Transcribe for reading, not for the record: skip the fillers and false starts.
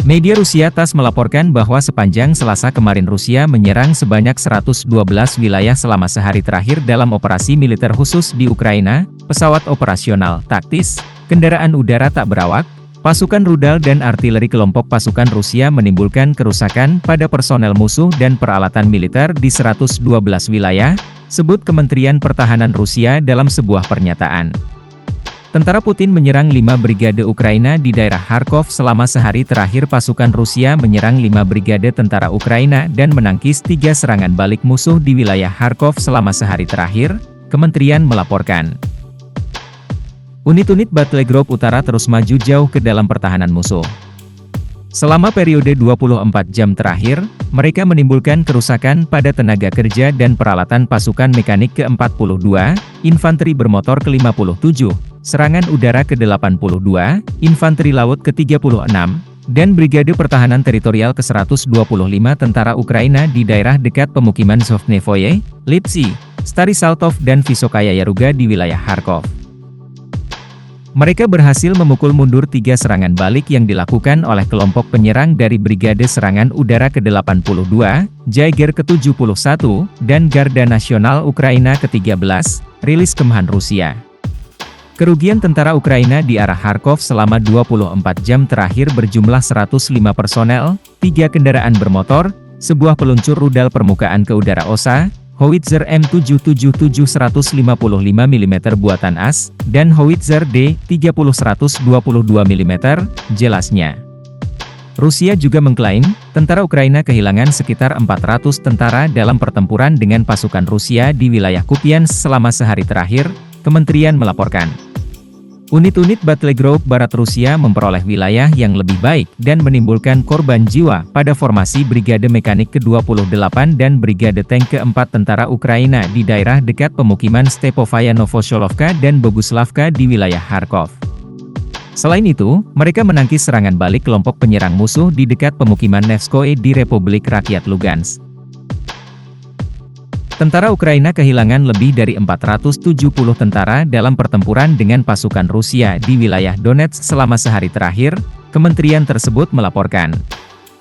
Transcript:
Media Rusia TASS melaporkan bahwa sepanjang Selasa kemarin Rusia menyerang sebanyak 112 wilayah selama sehari terakhir dalam operasi militer khusus di Ukraina, pesawat operasional taktis, kendaraan udara tak berawak, pasukan rudal dan artileri kelompok pasukan Rusia menimbulkan kerusakan pada personel musuh dan peralatan militer di 112 wilayah, sebut Kementerian Pertahanan Rusia dalam sebuah pernyataan. Tentara Putin menyerang 5 brigade Ukraina di daerah Kharkov selama sehari terakhir. Pasukan Rusia menyerang 5 brigade tentara Ukraina dan menangkis 3 serangan balik musuh di wilayah Kharkov selama sehari terakhir, kementerian melaporkan. Unit-unit Battlegroup Utara terus maju jauh ke dalam pertahanan musuh. Selama periode 24 jam terakhir, mereka menimbulkan kerusakan pada tenaga kerja dan peralatan pasukan mekanik ke-42, infanteri bermotor ke-57, serangan udara ke-82, infanteri laut ke-36, dan brigade pertahanan teritorial ke-125 tentara Ukraina di daerah dekat pemukiman Sovnevoye, Lipsy, Stary Saltov dan Vysokaya Yaruga di wilayah Kharkov. Mereka berhasil memukul mundur 3 serangan balik yang dilakukan oleh kelompok penyerang dari Brigade Serangan Udara ke-82, Jaeger ke-71, dan Garda Nasional Ukraina ke-13, rilis Kemhan Rusia. Kerugian tentara Ukraina di arah Kharkov selama 24 jam terakhir berjumlah 105 personel, 3 kendaraan bermotor, sebuah peluncur rudal permukaan ke udara OSA, Howitzer M777 155 mm buatan AS, dan Howitzer D30 122 mm, jelasnya. Rusia juga mengklaim, tentara Ukraina kehilangan sekitar 400 tentara dalam pertempuran dengan pasukan Rusia di wilayah Kupiansk selama sehari terakhir, kementerian melaporkan. Unit-unit Battlegroup Barat Rusia memperoleh wilayah yang lebih baik dan menimbulkan korban jiwa pada formasi Brigade Mekanik ke-28 dan Brigade Tank ke-4 tentara Ukraina di daerah dekat pemukiman Stepovaya Novosholovka dan Boguslavka di wilayah Kharkov. Selain itu, mereka menangkis serangan balik kelompok penyerang musuh di dekat pemukiman Nevskoe di Republik Rakyat Lugansk. Tentara Ukraina kehilangan lebih dari 470 tentara dalam pertempuran dengan pasukan Rusia di wilayah Donetsk selama sehari terakhir, kementerian tersebut melaporkan.